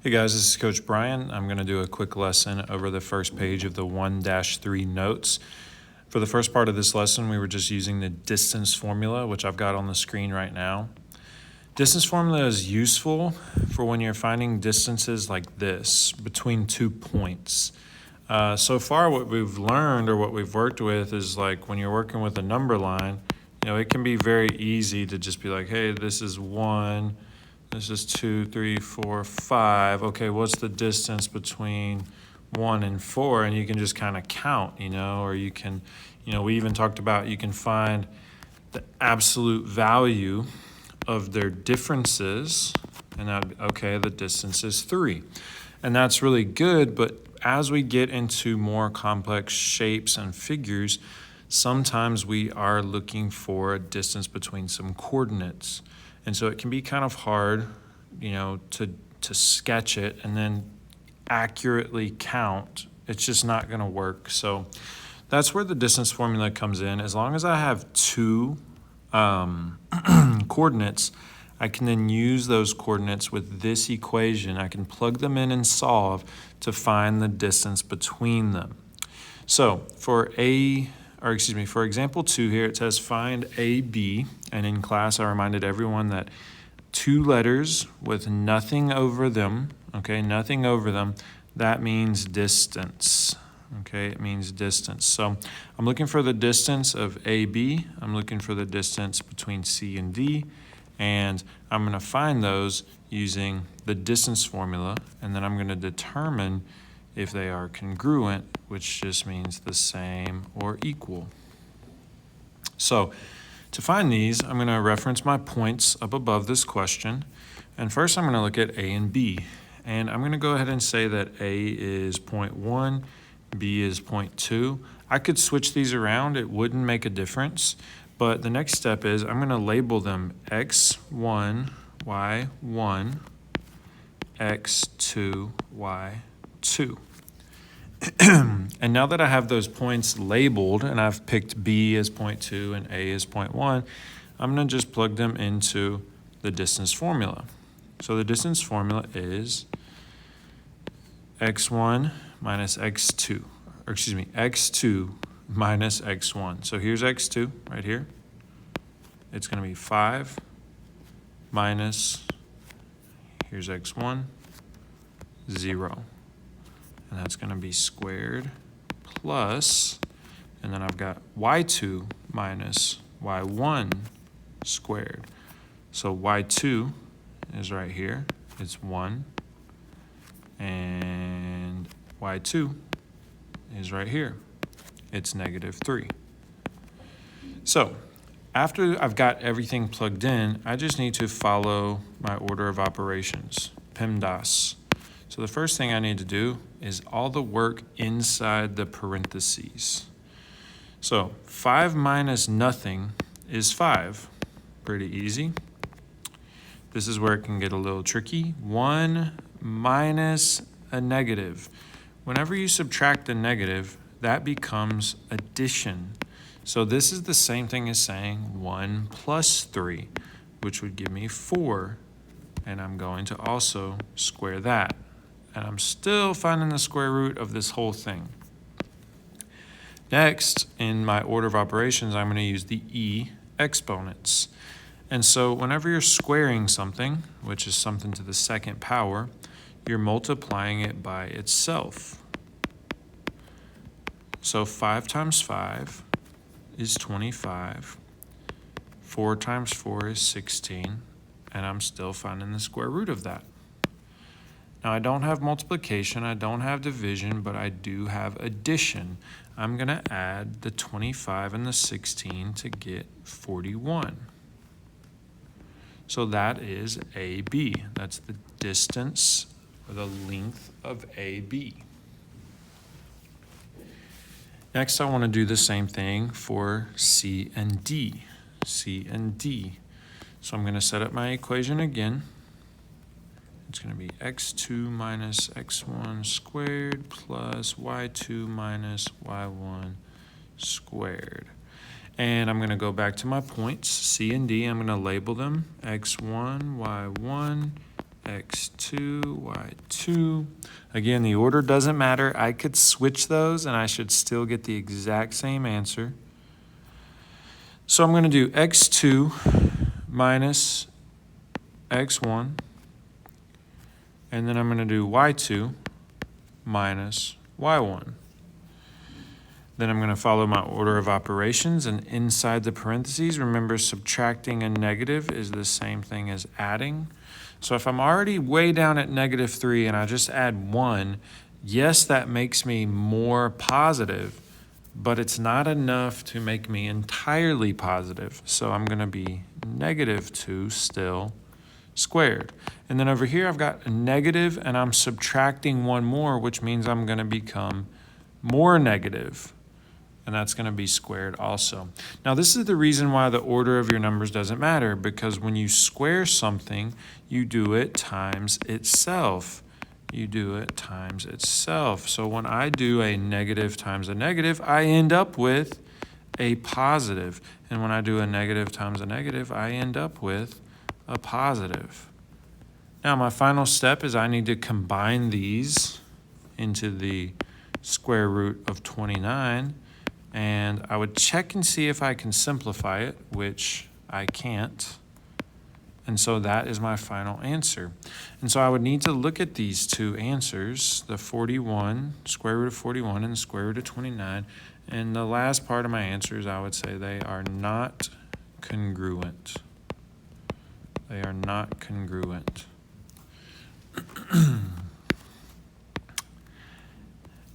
Hey guys, this is Coach Brian. I'm going to do a quick lesson over the first page of the 1-3 notes. For the first part of this lesson, we were just using the distance formula, which I've got on the screen right now. Distance formula is useful for when you're finding distances like this between 2 points. So far what we've learned or what we've worked with is like when you're working with a number line, it can be very easy to just be like, hey, this is 1, this is 2, 3, 4, 5. Okay, what's the distance between 1 and 4? And you can just kind of count, or you can, we even talked about you can find the absolute value of their differences, and the distance is 3. And that's really good, but as we get into more complex shapes and figures, sometimes we are looking for a distance between some coordinates. And so it can be kind of hard, to sketch it and then accurately count. It's just not going to work. So that's where the distance formula comes in. As long as I have 2 coordinates, I can then use those coordinates with this equation. I can plug them in and solve to find the distance between them. So for example 2 here, it says find AB, and in class I reminded everyone that 2 letters with nothing over them, that means distance. It means distance. So I'm looking for the distance of AB, I'm looking for the distance between C and D, and I'm going to find those using the distance formula, and then I'm going to determine if they are congruent, which just means the same or equal. So to find these, I'm going to reference my points up above this question. And first I'm going to look at A and B. And I'm going to go ahead and say that A is 0.1, B is 0.2. I could switch these around. It wouldn't make a difference. But the next step is I'm going to label them x1, y1, x2, y2. And now that I have those points labeled and I've picked B as 0.2 and A as 0.1, I'm going to just plug them into the distance formula. So the distance formula is x1 minus x2, x2 minus x1. So here's x2 right here. It's going to be 5 minus, here's x1, 0. And that's going to be squared plus, and then I've got y2 minus y1 squared. So y2 is right here, it's 1, and y2 is right here, it's -3. So after I've got everything plugged in, I just need to follow my order of operations, PEMDAS. So the first thing I need to do is all the work inside the parentheses. So 5 minus nothing is 5. Pretty easy. This is where it can get a little tricky. 1 minus a negative. Whenever you subtract a negative, that becomes addition. So this is the same thing as saying 1 plus 3, which would give me 4. And I'm going to also square that. And I'm still finding the square root of this whole thing. Next, in my order of operations, I'm going to use the e exponents. And so whenever you're squaring something, which is something to the second power, you're multiplying it by itself. So 5 times 5 is 25. 4 times 4 is 16. And I'm still finding the square root of that. Now I don't have multiplication, I don't have division, but I do have addition. I'm going to add the 25 and the 16 to get 41. So that is AB. That's the distance or the length of AB. Next, I want to do the same thing for C and D. C and D. So I'm going to set up my equation again. It's going to be x2 minus x1 squared plus y2 minus y1 squared. And I'm going to go back to my points, C and D. I'm going to label them x1, y1, x2, y2. Again, the order doesn't matter. I could switch those and I should still get the exact same answer. So I'm going to do x2 minus x1, and then I'm going to do y2 minus y1. Then I'm going to follow my order of operations, and inside the parentheses, remember subtracting a negative is the same thing as adding. So if I'm already way down at -3 and I just add 1, yes, that makes me more positive, but it's not enough to make me entirely positive. So I'm going to be -2 still squared. And then over here I've got a negative and I'm subtracting 1 more, which means I'm going to become more negative. And that's going to be squared also. Now this is the reason why the order of your numbers doesn't matter, because when you square something, you do it times itself. You do it times itself. So when I do a negative times a negative, I end up with a positive. And when I do a negative times a negative, I end up with a positive. Now my final step is I need to combine these into the square root of 29. And I would check and see if I can simplify it, which I can't. And so that is my final answer. And so I would need to look at these two answers, the 41, square root of 41 and the square root of 29. And the last part of my answers, I would say they are not congruent. They are not congruent.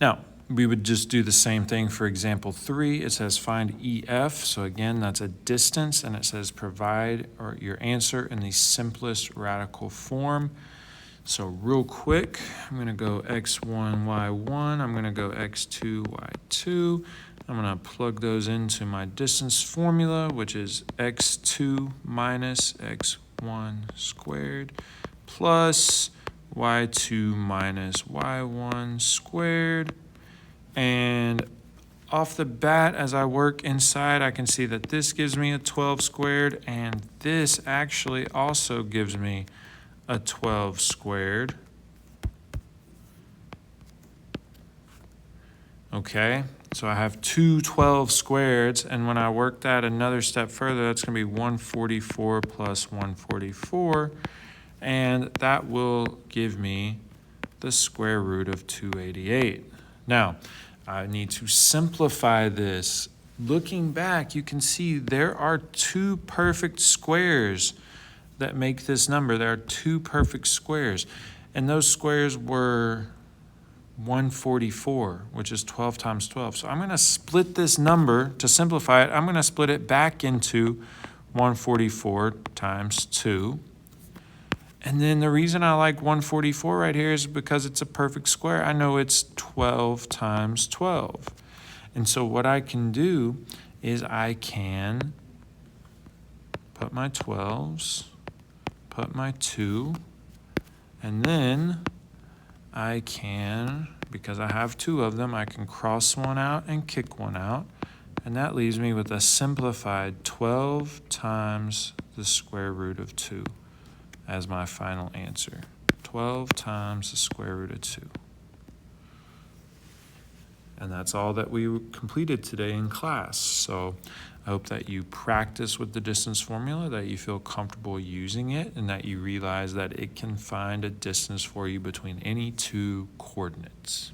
Now, we would just do the same thing for example 3. It says find EF. So again, that's a distance, and it says provide your answer in the simplest radical form. So real quick, I'm going to go x1, y1. I'm going to go x2, y2. I'm going to plug those into my distance formula, which is x2 minus x1 squared plus y2 minus y1 squared. And off the bat, as I work inside, I can see that this gives me a 12 squared, and this actually also gives me a 12 squared. Okay, so I have two 12 squareds, and when I work that another step further, that's going to be 144 plus 144, and that will give me the square root of 288. Now, I need to simplify this. Looking back, you can see there are two perfect squares that make this number. There are two perfect squares, and those squares were 144, which is 12 times 12. So I'm going to split this number. To simplify it, I'm going to split it back into 144 times 2. And then the reason I like 144 right here is because it's a perfect square. I know it's 12 times 12. And so what I can do is I can put my 12s, put my 2, and then I can, because I have two of them, I can cross one out and kick one out. And that leaves me with a simplified 12 times the square root of 2. As my final answer. 12 times the square root of 2. And that's all that we completed today in class. So I hope that you practice with the distance formula, that you feel comfortable using it, and that you realize that it can find a distance for you between any two coordinates.